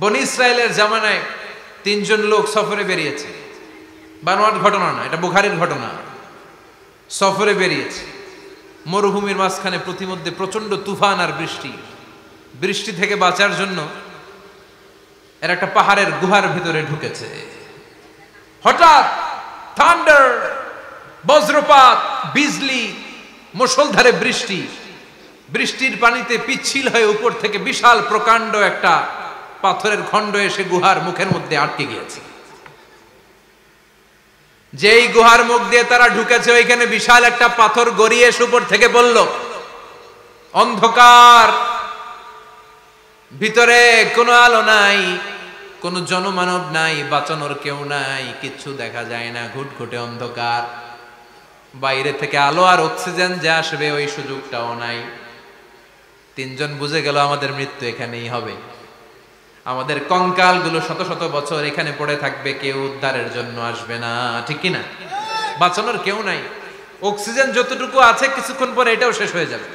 বনি ইসরায়েলের জামানায় তিনজন লোক সফরে বেরিয়েছে, বানোয়াট ঘটনা না, এটা বুখারীর ঘটনা। সফরে বেরিয়েছে, মরুভূমির মাঝখানে প্রতিমধ্যে প্রচন্ড তুফান আর বৃষ্টি। বৃষ্টি থেকে বাঁচার জন্য এর একটা পাহাড়ের গুহার ভিতরে ঢুকেছে। হঠাৎ থান্ডার, বজ্রপাত, বিজলি, মুষলধারে বৃষ্টি। বৃষ্টির পানিতে পিচ্ছিল হয়ে উপর থেকে বিশাল প্রকাণ্ড একটা পাথরের খণ্ড এসে গুহার মুখের মধ্যে আটকে গিয়েছে। যেই গুহার মুখ দিয়ে তারা ঢুকেছে, ওইখানে বিশাল একটা পাথর গড়িয়ে এসে উপর থেকে বলল, অন্ধকার, ভিতরে কোনো আলো নাই, কোনো জনমানব নাই, বাঁচানোর কেউ নাই, কিচ্ছু দেখা যায় না, ঘুটঘুটে অন্ধকার, বাইরে থেকে আলো আর অক্সিজেন যে আসবে ওই সুযোগটাও নাই। তিনজন বুঝে গেল আমাদের মৃত্যু এখানেই হবে, আমাদের কঙ্কাল গুলো শত শত বছর এখানে পড়ে থাকবে, কেউ উদ্ধারের জন্য আসবে না, ঠিক কিনা? বাঁচানোর কেউ নাই, অক্সিজেন যতটুকু আছে কিছুক্ষণ পরে এটাও শেষ হয়ে যাবে।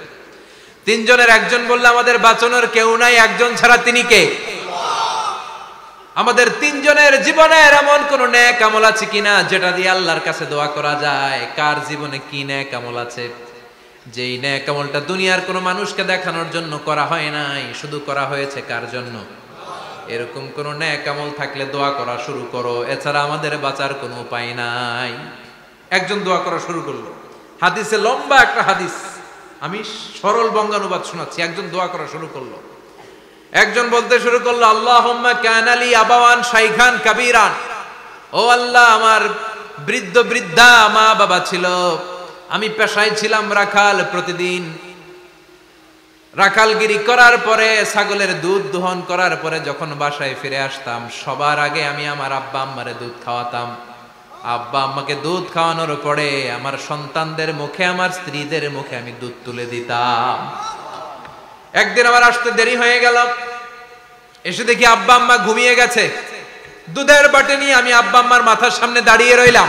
তিনজনের একজন বলল, আমাদের বাঁচানোর কেউ নাই, একজন ছাড়া তিনি কে? আমাদের তিনজনের জীবনের এমন কোন নেক আমল আছে কিনা যেটা দিয়ে আল্লাহর কাছে দোয়া করা যায়? কার জীবনে কি নেক আমল আছে যেই নেক আমলটা দুনিয়ার কোনো মানুষকে দেখানোর জন্য করা হয় নাই, শুধু করা হয়েছে কার জন্য? এরকম কোন নেক আমল থাকলে দোয়া করা শুরু করো, এছাড়া আমাদের বাঁচার কোনো উপায় নাই। একজন দোয়া করা শুরু করলো, হাদিসে লম্বা একটা হাদিস, আমি সরল বঙ্গানুবাদ শোনাচ্ছি। একজন দোয়া করা শুরু করলো, একজন বলতে শুরু করলো, আল্লাহুম্মা কানালি আবাওয়ান শাইখান কাবীরান, ও আল্লাহ, আমার বৃদ্ধ বৃদ্ধা মা বাবা ছিল, আমি পেশায় ছিলাম রাখাল, প্রতিদিন রাখালগিরি করার পরে, ছাগলের দুধ দোহন করার পরে যখন বাসায় ফিরে আসতাম, সবার আগে আমি আমার আব্বা আম্মারে দুধ খাওয়াতাম। আব্বা আম্মাকে দুধ খাওয়ানোর পরে আমার সন্তানদের মুখে, আমার স্ত্রীদের মুখে আমি দুধ তুলে দিতাম। একদিন আমার আসতে দেরি হয়ে গেল, এসে দেখি আব্বা আম্মা ঘুমিয়ে গেছে। দুধের বাটি নিয়ে আমি আব্বা আম্মার মাথার সামনে দাঁড়িয়ে রইলাম।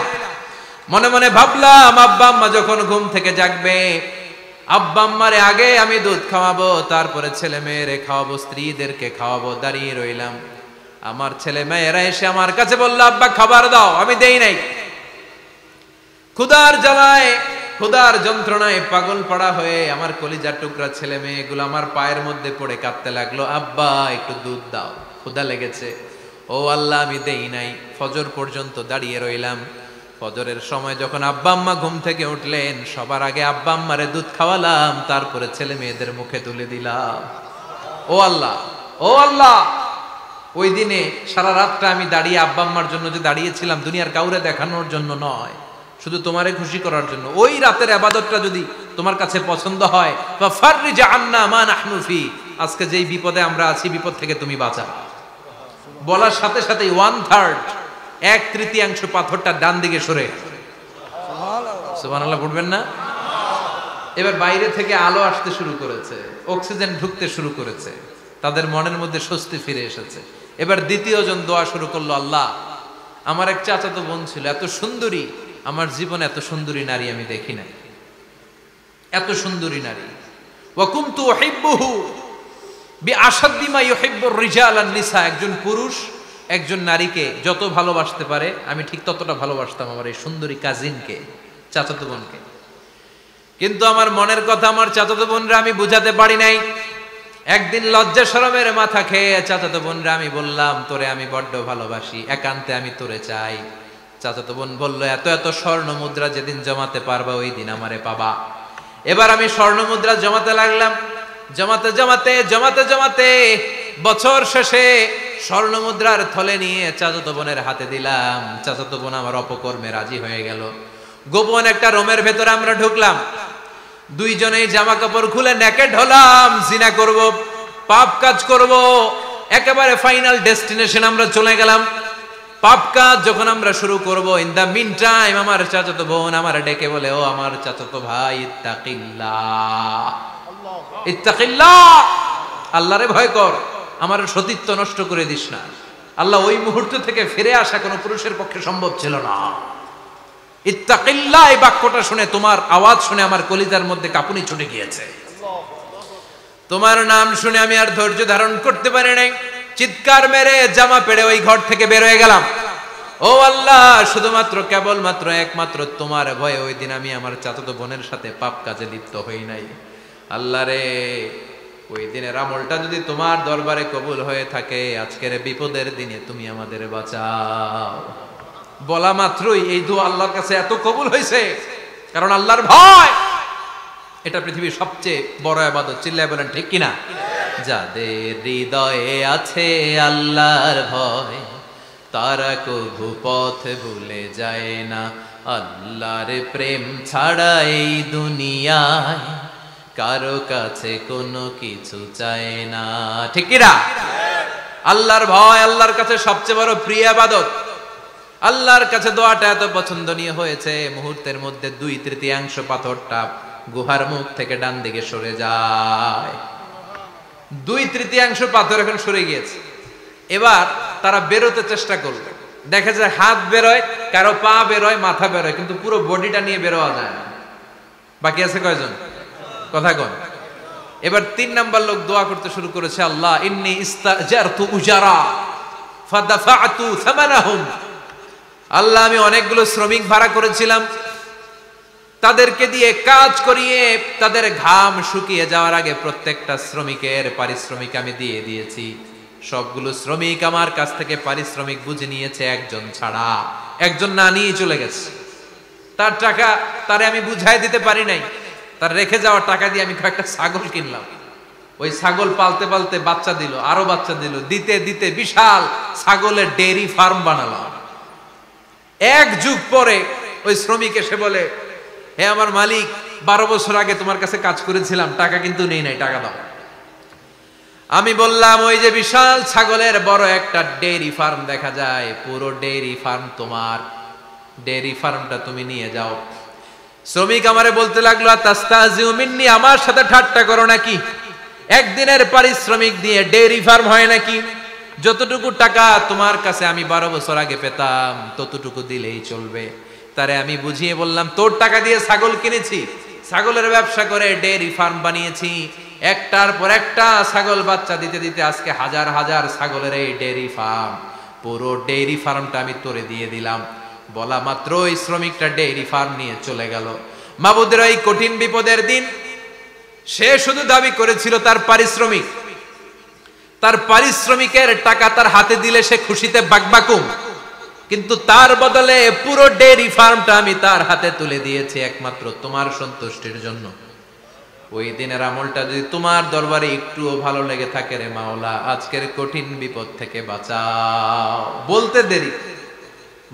মনে মনে ভাবলাম, আব্বা আম্মা যখন ঘুম থেকে জাগবে, আব্বা আম্মারে আগে আমি দুধ খাওয়াবো, তারপরে ছেলে মেয়েরে খাওয়াবো, স্ত্রীদেরকে খাওয়াবো। দাঁড়িয়ে রইলাম, আমার ছেলে মেয়েরা এসে আমার কাছে বলল, আব্বা খাবার দাও, আমি দেই নাই। ক্ষুধার জ্বালায়, ক্ষুধার যন্ত্রণায় পাগল পড়া হয়ে আমার কলিজার টুকরা ছেলে মেয়েগুলো আমার পায়ের মধ্যে পড়ে কাঁদতে লাগলো, আব্বা একটু দুধ দাও, ক্ষুধা লেগেছে। ও আল্লাহ, আমি দেই নাই। ফজর পর্যন্ত দাঁড়িয়ে রইলাম। ফজরের সময় যখন আব্বা আম্মা ঘুম থেকে উঠলেন, সবার আগে আব্বা আম্মারে দুধ খাওয়ালাম, তারপরে ছেলে মেয়েদের মুখে তুলে দিলাম। ও আল্লাহ, ও আল্লাহ, ওই দিনে সারা রাতটা আমি দাঁড়িয়ে আব্বা আম্মার জন্য যে দাঁড়িয়েছিলাম, দুনিয়ার কাউরে দেখানোর জন্য নয়, শুধু তোমারে খুশি করার জন্য। ওই রাতের ইবাদতটা যদি তোমার কাছে পছন্দ হয়, ফাফাররিজ আন্না মা নাহনু ফি, আজকে যেই বিপদে আমরা আছি, বিপদ থেকে তুমি বাঁচাও। বলার সাথে সাথে 1/3, 1/3 পাথরটা ডান দিকে সরে। সুবহানাল্লাহ পড়বেন না? এবার বাইরে থেকে আলো আসতে শুরু করেছে, অক্সিজেন ঢুকতে শুরু করেছে, তাদের মনের মধ্যে স্বস্তি ফিরে এসেছে। এবার দ্বিতীয় জন দোয়া শুরু করলো, আল্লাহ, আমার এক চাচাতো বোন ছিল, এত সুন্দরী, আমার জীবনে এত সুন্দরী নারী আমি দেখি নাই, এত সুন্দরী নারী। ওয়া কুনতু উহিব্বুহু বিআশাদ্দি মা ইউহিব্বুর রিজাল আন নিসা, একজন পুরুষ একজন নারীকে যত ভালোবাসতে পারে আমি ঠিক ততটা ভালোবাসতাম আমার এই সুন্দরী কাজিনকে, চাচাতো বোনকে। কিন্তু আমার মনের কথা আমার চাচাতো বোনরা আমি বুঝাতে পারি নাই। একদিন লজ্জা শরমের মাথা খেয়ে চাচাতো বোনরা আমি বললাম, তোরে আমি বড্ড ভালোবাসি, একান্তে আমি তোরে চাই। চাচাতো বোন বলল, এত এত স্বর্ণ মুদ্রা যেদিন জমাতে পারবা ওই দিন আমারে পাবা। এবার আমি স্বর্ণ মুদ্রা জমাতে লাগলাম। জমাতে জমাতে জমাতে জমাতে বছর শেষে স্বর্ণ মুদ্রার থলে নিয়ে চাচাতো বোনের হাতে দিলাম। চাচাতো বোন আমার অপকর্মে রাজি হয়ে গেল। গোপন একটা রুমের ভেতরে আমরা ঢুকলাম, দুইজনেই জামা কাপড় খুলে নেকেড হলাম, জিনা করব, পাপ কাজ করব। একেবারে ফাইনাল ডেস্টিনেশন আমরা চলে গেলাম। পাপ কাজ যখন আমরা শুরু করব, ইন দা মিন টাইম আমার চাচাতো বোন আমার ডেকে বলে, ও আমার চাচাতো ভাই, ইত্তাকিল্লাহ, ইত্তাকিল্লাহ, আল্লাহরে ভয় কর, আমার সতীত্ব নষ্ট করে দিস না। আল্লাহ ওই মুহূর্ত থেকে ফিরে আসা কোনো পুরুষের পক্ষে সম্ভব ছিল না। ইত্তাকিল্লাহ এই বাক্যটা শুনে, তোমার আওয়াজ শুনে আমার কলিজার মধ্যে কাঁপুনি ছুটে গিয়েছে। তোমার নাম শুনে আমি আর ধৈর্য ধারণ করতে পারি নাই। চিৎকার মেরে জামা পেড়ে ওই ঘর থেকে বের হয়ে গেলাম। ও আল্লাহ, শুধুমাত্র কেবলমাত্র একমাত্র তোমার ভয়ে ওই দিন আমি আমার চাচাতো বোনের সাথে পাপ কাজে লিপ্ত হই নাই। আল্লাহ রে, ওই দিনের আমলটা যদি তোমার দরবারে কবুল হয়ে থাকে, আজকের বিপদের দিনে তুমি আমাদের বাঁচাও। বলা মাত্রই এই দোয়া আল্লাহর কাছে এত কবুল হয়েছে, কারণ আল্লাহর ভয় এটা পৃথিবীর সবচেয়ে বড় ইবাদত। চিল্লায় বলেন ঠিক কিনা? যাদের হৃদয়ে আছে আল্লাহর ভয়, তারা কভু পথ ভুলে যায় না। আল্লাহর প্রেম ছাড়া এই দুনিয়ায় কারো কাছে কোনো কিছু চায় না। ঠিক কিনা? আল্লাহর ভয় আল্লাহর কাছে সবচেয়ে বড় প্রিয় ইবাদত। আল্লাহর কাছে দোয়াটা এত পছন্দনীয় হয়েছে, মুহূর্তের মধ্যে 2/3 পাথরটা গুহার মুখ থেকে ডান দিকে সরে যায়। 2/3 পাথর এখন সরে গিয়েছে। এবার তারা বেরোতে চেষ্টা করলো, দেখা যায় হাত বেরোয়, কারো পা বেরোয়, মাথা বেরোয়, কিন্তু পুরো বডিটা নিয়ে বেরোয়া যায় না। বাকি আছে কয়জন? কথা কন। এবার 3 নাম্বার লোক দোয়া করতে শুরু করেছে, আল্লাহ ইন্নী ইস্তাজারতু উজারা ফাদাফা'তু সামানাহুম। আল্লাহ, আমি অনেকগুলো শ্রমিক ভাড়া করেছিলাম, তাদেরকে দিয়ে কাজ করিয়ে তাদের ঘাম শুকিয়ে যাওয়ার আগে প্রত্যেকটা শ্রমিকের পারিশ্রমিক আমি দিয়ে দিয়েছি। সবগুলো শ্রমিক আমার কাছ থেকে পারিশ্রমিক বুঝে নিয়েছে, একজন ছাড়া। একজন না নিয়ে চলে গেছে। তার টাকা তারে আমি বুঝাই দিতে পারি নাই। তার রেখে যাওয়া টাকা দিয়ে আমি কয়েকটা ছাগল কিনলাম। ওই ছাগল পালতে পালতে বাচ্চা দিল, আরো বাচ্চা দিল, দিতে দিতে বিশাল ছাগলের ডেইরি ফার্ম বানালাম। 1 যুগ পরে ওই শ্রমিক এসে বলে, হে আমার মালিক, 12 বছর আগে তোমার কাছে কাজ করেছিলাম, টাকা কিন্তু নেই নাই, টাকা দাও। আমি বললাম, ওই যে বিশাল ছাগলের বড় একটা ডেইরি ফার্ম দেখা যায়, পুরো ডেইরি ফার্ম তোমার, ডেইরি ফার্মটা তুমি নিয়ে যাও। শ্রমিক আমারে বলতে লাগলো, তাস্তাজিউ মিন্নি, আমার সাথে ঠাট্টা করো নাকি? একদিনের পারিশ্রমিক দিয়ে ডেইরি ফার্ম হয় নাকি? যতটুকু টাকা তোমার কাছে আমি 12 বছর আগে পেতাম, ততটুকু দিলেই চলবে। তারে আমি বুঝিয়ে বললাম, তোর টাকা দিয়ে ছাগল কিনেছি, ছাগলের ব্যবসা করে ডেইরি ফার্ম বানিয়েছি, একটার পর একটা ছাগল বাচ্চা দিতে দিতে আজকে হাজার হাজার ছাগলের এই ডেইরি ফার্ম, পুরো ডেইরি ফার্মটা আমি তোরে দিয়ে দিলাম। বলা মাত্র ওই শ্রমিকটা ডেইরি ফার্ম নিয়ে চলে গেল। মাবুদের এই কঠিন বিপদের দিন সে শুধু দাবি করেছিল তার পারিশ্রমিক, তার পারিশ্রমিকের টাকা তার হাতে দিলে সে খুশিতে বাকবাকুম, কিন্তু তার বদলে পুরো ডেইরি ফার্মটা আমি তার হাতে তুলে দিয়েছি একমাত্র তোমার সন্তুষ্টির জন্য। ওই দিনের আমলটা যদি তোমার দরবারে একটুও ভালো লেগে থাকে রে মাওলা, আজকের কঠিন বিপদ থেকে বাঁচাও।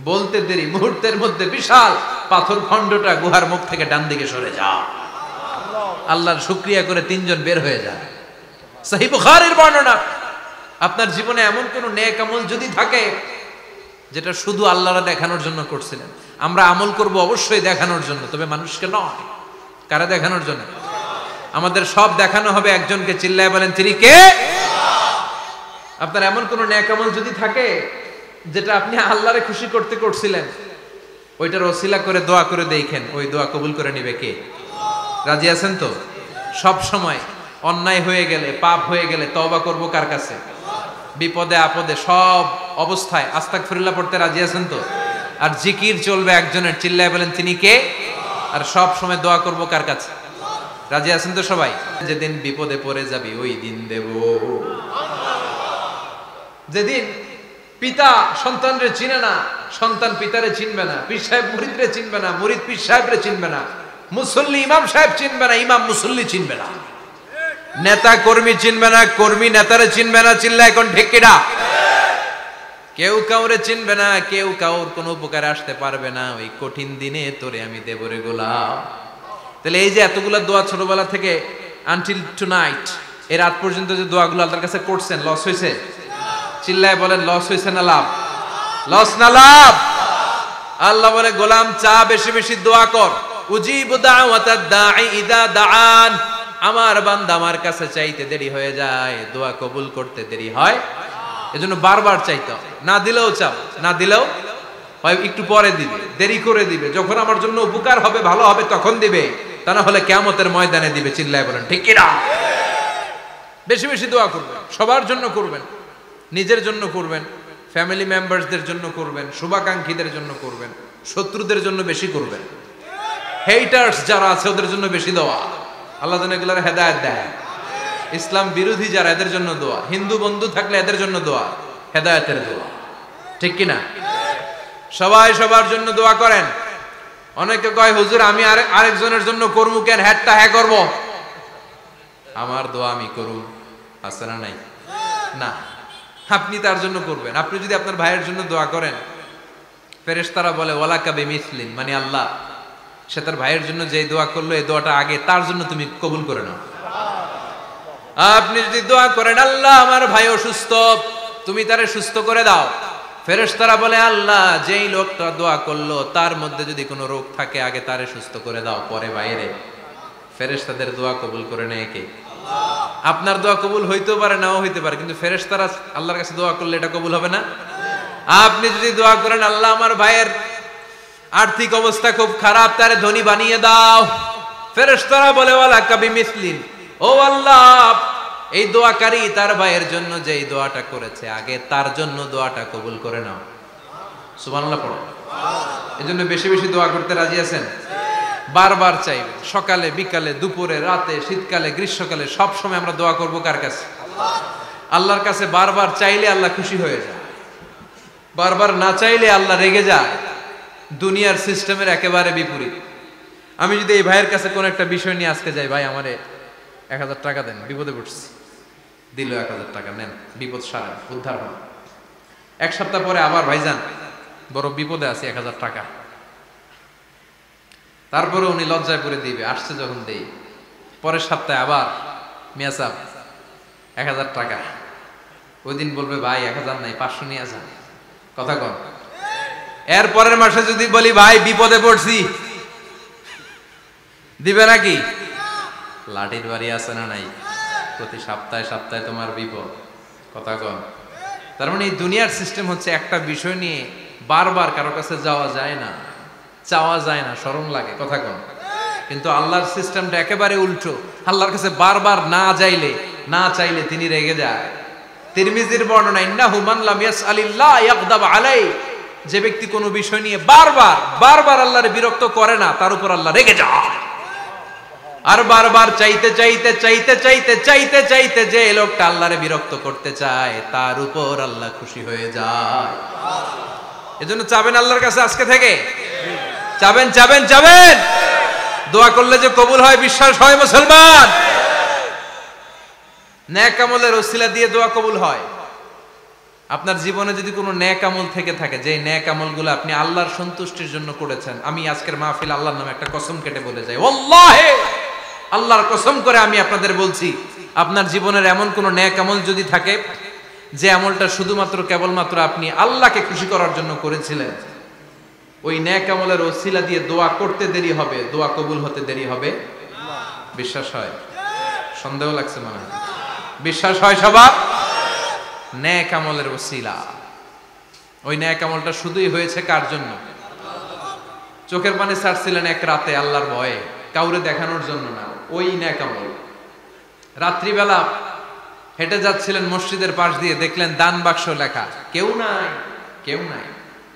বলতে দেরি মুহূর্তের মধ্যে বিশাল পাথর খণ্ডটা গুহার মুখ থেকে ডান দিকে সরে যাও। আল্লাহর শুকরিয়া করে 3 জন বের হয়ে যায়। সহিহ বুখারীর বর্ণনা। আপনার জীবনে এমন কোন নেক আমল যদি থাকে যেটা শুধু আল্লাহর দেখানোর জন্য করছিলেন, আমরা আমল করব অবশ্যই দেখানোর জন্য, তবে মানুষকে নয়। কারা দেখানোর জন্য? আমাদের সব দেখানো হবে একজনকে। চিল্লায় বলেন, তিনি কে? আপনার এমন কোন নেক আমল যদি থাকে যেটা আপনি আল্লাহরে খুশি করতে করছিলেন, ওইটার ওসিলা করে দোয়া করে দেখেন, ওই দোয়া কবুল করে নিবে কে? রাজি আছেন তো? সব সময় অন্যায় হয়ে গেলে, পাপ হয়ে গেলে তওবা করব কার কাছে? বিপদে আপদে সব অবস্থায় আস্তাগফিরুল্লাহ পড়তে রাজি আছেন তো? আর জিকির চলবে একজনের। চিল্লায় বলেন, তিনি কে? আর সব সময় দোয়া করব কার কাছে? রাজি আছেন তো সবাই? যেদিন বিপদে পড়ে যাবি ওই দিন দেব। যেদিন পিতা সন্তানরে চিনে না, সন্তান পিতারে চিনবে না, পীর সাহেব মুরিদরে চিনবে না, মুরিদ পীর সাহেবরে চিনবে না, মুসল্লি ইমাম সাহেব চিনবে না, ইমাম মুসল্লি চিনবে না, নেতা কর্মী চিনবে না, কর্মী নেতারে চিনবে না। চিল্লা এখন ঠিক কিনা? কেউ কাউরে চিনবে না, কেউ কাউর কোনো উপকারে আসতে পারবে না। ওই কঠিন দিনে তোরে আমি দেবরে গোলাম। তাহলে এই যে এতগুলা দোয়া ছোটবেলা থেকে আনটিল টুনাইট, এর রাত পর্যন্ত যে দোয়াগুলো আল্লাহর কাছে করছেন, লস হয়েছে? চিল্লায় বলেন, লস হয়েছে না লাভ? লস না লাভ? আল্লাহ বলে, গোলাম চা বেশি বেশি দোয়া কর। উজিবু দাওয়াতাদ দাঈ ইযা দাআন। আমার বান্দা আমার কাছে চাইতে দেরি হয়ে যায়, দোয়া কবুল করতে দেরি হয়, এজন্য বারবার চাইতে হয়। না দিলেও চাও, না দিলেও হয় একটু পরে দিবে, দেরি করে দিবে, যখন আমার জন্য উপকার হবে, ভালো হবে, তখন দিবে, তা না হলে কিয়ামতের ময়দানে দিবে। চিল্লায় বলেন ঠিক কিনা? বেশি বেশি দোয়া করবেন, সবার জন্য করবেন। নিজের জন্য করবেন, ফ্যামিলি মেম্বারসদের জন্য করবেন, শুভাকাঙ্ক্ষীদের জন্য করবেন, শত্রুদের জন্য বেশি করবেন, হেটার্স যারা আছে ওদের জন্য বেশি দোয়া। আল্লাহ যেন এগুলোর হেদায়েত দেয়। ইসলাম বিরোধী যারা এদের জন্য দোয়া, হিন্দু বন্ধু থাকলে এদের জন্য দোয়া, হেদায়েতের দোয়া, ঠিক কিনা? সবাই সবার জন্য দোয়া করেন। অনেকে কয় হুজুর আমি আরেকজনের জন্য করবো কেন, হ্যাটটা হ্যাঁ করবো, আমার দোয়া আমি করুম, আছে না নাই? না, আপনি তার জন্য করবেন। আপনি যদি আপনার ভাইয়ের জন্য দোয়া করেন, ফেরেশতারা বলে ওয়ালাকা বিমিসলিন, মানে আল্লাহ সে তার ভাইয়ের জন্য যে দোয়া করলো এই দোয়াটা আগে তার জন্য তুমি কবুল করে নাও। আপনি যদি দোয়া করেন আল্লাহ আমার ভাই অসুস্থ, তুমি তারে সুস্থ করে দাও, ফেরেশতারা বলে আল্লাহ যেই লোকটা দোয়া করলো তার মধ্যে যদি কোনো রোগ থাকে আগে তারে সুস্থ করে দাও, পরে বাইরে। ফেরেশতাদের দোয়া কবুল করে নেয় কে? আল্লাহ। আপনার দোয়া কবুল হইতেও পারে নাও হইতে পারে, কিন্তু ফেরেশতারা আল্লাহর কাছে দোয়া করলে এটা কবুল হবে না? আপনি যদি দোয়া করেন আল্লাহ আমার ভাইয়ের আর্থিক অবস্থা খুব খারাপ, তারে ধনী বানিয়ে দাও, ফেরেশতারা বলে ওয়ালাকা বিমিসলিন, ও আল্লাহ এই দোয়াকারী তার ভাইয়ের জন্য যেই দোয়াটা করেছে আগে তার জন্য দোয়াটা কবুল করে নাও। সুবহানাল্লাহ পড়ো। এজন্য বেশি বেশি দোয়া করতে রাজি আছেন? বারবার চাইবেন, সকালে বিকালে দুপুরে রাতে শীতকালে গ্রীষ্মকালে সব সময় আমরা দোয়া করব কার কাছে? আল্লাহর কাছে। বারবার চাইলে আল্লাহ খুশি হয়ে যায়, বারবার না চাইলে আল্লাহ রেগে যায়। দুনিয়ার সিস্টেমের একেবারে বিপরীত। আমি যদি এই ভাইয়ের কাছে কোন একটা বিষয় নিয়ে আজকে যাই, ভাই আমারে 1000 টাকা দেন, বিপদে পড়ছি, দিল 1000 টাকা, নেন বিপদ সারেন, উদ্ধার হন। এক সপ্তাহ পরে আবার ভাইজান বড় বিপদে আছে, 1000 টাকা। তারপরে উনি লজ্জায় পড়ে দিবে, আসছে যখন দেই। পরের সপ্তাহে আবার মিয়া সাহেব 1000 টাকা। ওই দিন বলবে ভাই 1000 নাই 500 নিয়ে আসেন, কথা কন। এর পরের মাসে যদি বলি ভাই বিপদে পড়ছি, দিবে নাকি? লাঠির বাড়ি আছে না নাই? প্রতি সপ্তাহে সপ্তাহে তোমার বিপদ, কথা কন। তার মানে এই দুনিয়ার সিস্টেম হচ্ছে একটা বিষয় নিয়ে বারবার কারো কাছে যাওয়া যায় না, চাওয়া যায় না, শরম লাগে, কথা কন। কিন্তু আল্লাহর সিস্টেমটা একেবারে উল্টো। আল্লাহর কাছে বারবার না চাইলে তিনি রেগে যায়। তিরমিজির বর্ণনা, ইন্নাহু মান লাম ইয়াসআলিল্লাহ ইয়াগদাব আলাইহি, যে ব্যক্তি কোনো বিষয় নিয়ে বারবার আল্লাহরে বিরক্ত করে না তার উপর আল্লাহ রেগে যায়। আর বারবার চাইতে যে লোকটা আল্লাহরে বিরক্ত করতে চায় তার উপর আল্লাহ খুশি হয়ে যায়। এজন্য চাবেন আল্লাহর কাছে আজকে থেকে, চাবেন। দোয়া করলে যে কবুল হয় বিশ্বাস হয় মুসলমান। নেক আমলের ওসিলা দিয়ে দোয়া কবুল হয়। আপনার জীবনে যদি কোনো নেক আমল থেকে থাকে, যে নেক আমলগুলো আপনি আল্লাহর সন্তুষ্টির জন্য করেছেন, আমি আজকের মাহফিল আল্লাহর নামে একটা কসম কেটে বলে যাই, ওয়াল্লাহি আল্লাহর কসম করে আমি আপনাদের বলছি, আপনার জীবনের এমন কোন নেক আমল যদি থাকে যে আমলটা শুধুমাত্র কেবলমাত্র আপনি আল্লাহকে খুশি করার জন্য করেছিলেন, ওই নেক আমলের ওসিলা দিয়ে দোয়া করতে দেরি হবে, দোয়া কবুল হতে দেরি হবে। বিশ্বাস হয়? সন্দেহ লাগছে মনে হয়? বিশ্বাস হয় সবার? নেক আমলের ওসিলা, ওই নেক আমলটা শুধুই হয়েছে কার জন্য? চোখের পানি ছাড়ছিলেন এক রাতে আল্লাহর ভয়ে, কাউরে দেখানোর জন্য না, ওই নেক আমল। রাত্রিবেলা হেঁটে যাচ্ছিলেন মসজিদের পাশ দিয়ে, দেখলেন দান বাক্স লেখা, কেউ নাই,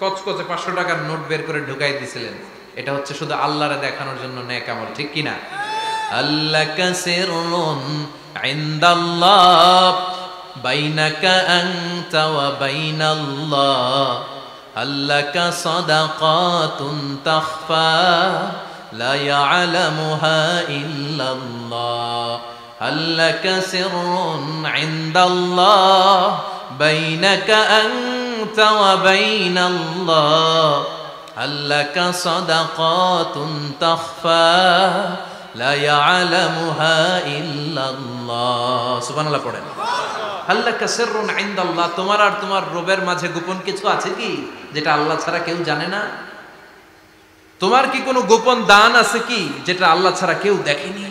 কচকচে 500 টাকার নোট বের করে ঢুকাই দিছিলেন। এটা হচ্ছে শুধু আল্লাহরে দেখানোর জন্য নেক আমল, ঠিক কিনা? আল্লাকা সিররুন ইনদাল্লাহ বাইনাকা আনতা ওয়া বাইনাল্লাহ, আল্লাকা সাদাকাতুন তাখফা লা ইয়ালামুহা ইল্লাল্লাহ, আল্লাকা সিররুন ইনদাল্লাহ বাইনাকা আনতা ওয়া বাইনাল্লাহ, আল্লাকা সাদাকাতুন তাখফা লা ইয়ালামুহা ইল্লাল্লাহ। সুবহানাল্লাহ পড়েন। আল্লাকা সিররুন ইনদাল্লাহ, তোমার আর তোমার রবের মাঝে গোপন কিছু আছে কি যেটা আল্লাহ ছাড়া কেউ জানে না? তোমার কি কোনো গোপন দান আছে কি যেটা আল্লাহ ছাড়া কেউ দেখেনি?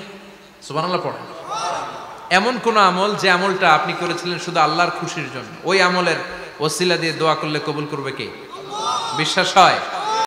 সুবহানাল্লাহ পড়েন। এমন কোন আমল যে আমলটা আপনি করেছিলেন শুধু আল্লাহর খুশির জন্য, ওই আমলের ওসিলা দিয়ে দোয়া করলে কবুল করবে কে? বিশ্বাস হয়?